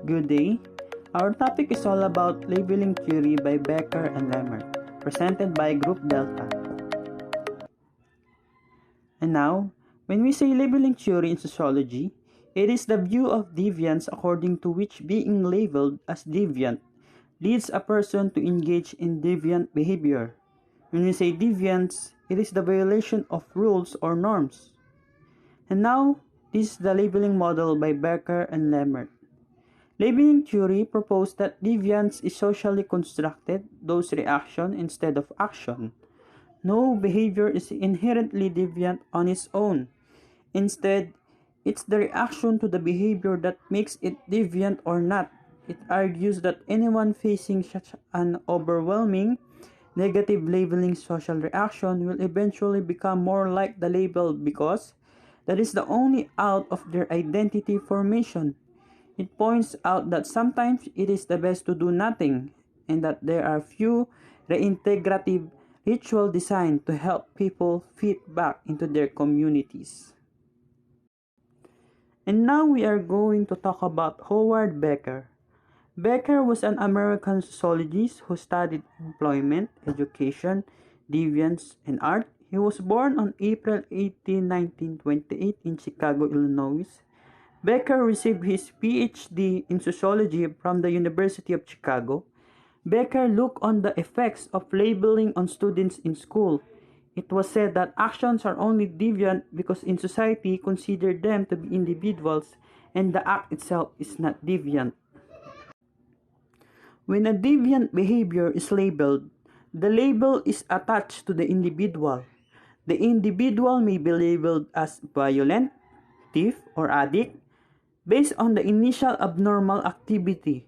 Good day. Our topic is all about labeling theory by Becker and Lemert, presented by Group Delta. And now, when we say labeling theory in sociology, it is the view of deviance according to which being labeled as deviant leads a person to engage in deviant behavior. When we say deviance, it is the violation of rules or norms. And now, this is the labeling model by Becker and Lemert. Labeling theory proposed that deviance is socially constructed, thus reaction instead of action. No behavior is inherently deviant on its own. Instead, it's the reaction to the behavior that makes it deviant or not. It argues that anyone facing such an overwhelming negative labeling social reaction will eventually become more like the label because that is the only out of their identity formation. It points out that sometimes it is the best to do nothing and that there are few reintegrative rituals designed to help people fit back into their communities. And now we are going to talk about Howard Becker. Becker was an American sociologist who studied employment, education, deviance, and art. He was born on April 18, 1928 in Chicago, Illinois. Becker received his PhD in sociology from the University of Chicago. Becker looked on the effects of labeling on students in school. It was said that actions are only deviant because in society consider them to be individuals and the act itself is not deviant. When a deviant behavior is labeled, the label is attached to the individual. The individual may be labeled as violent, thief, or addict based on the initial abnormal activity.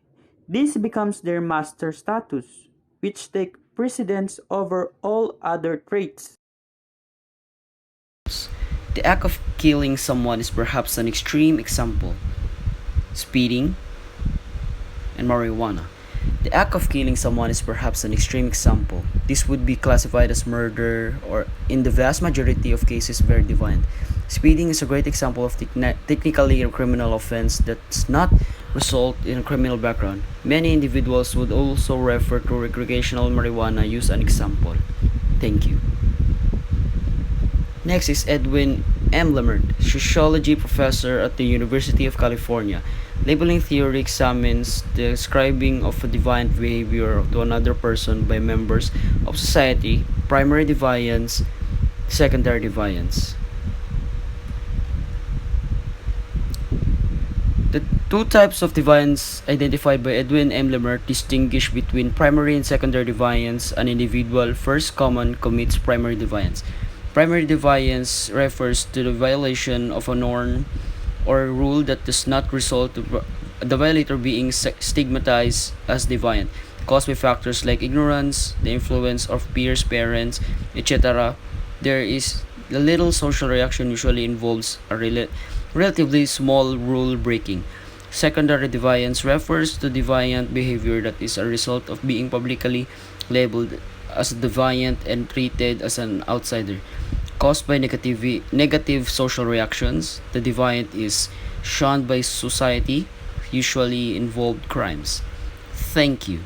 This becomes their master status, which take precedence over all other traits. The act of killing someone is perhaps an extreme example. Speeding and marijuana. The act of killing someone is perhaps an extreme example. This would be classified as murder or, in the vast majority of cases, very deviant. Speeding is a great example of technically a criminal offense that does not result in a criminal background. Many individuals would also refer to recreational marijuana use as an example. Thank you. Next is Edwin M. Lemert, sociology professor at the University of California. Labeling theory examines the ascribing of a deviant behavior to another person by members of society, primary deviance, secondary deviance. The two types of deviance identified by Edwin M. Lemert distinguish between primary and secondary deviance. An individual first commits primary deviance. Primary deviance refers to the violation of a norm or rule that does not result to the violator being stigmatized as deviant, caused by factors like ignorance, the influence of peers, parents, etc. There is the little social reaction usually involves a relatively small rule breaking. Secondary deviance refers to deviant behavior that is a result of being publicly labeled as deviant and treated as an outsider. Caused by negative social reactions, the deviant is shunned by society, usually involved crimes. Thank you.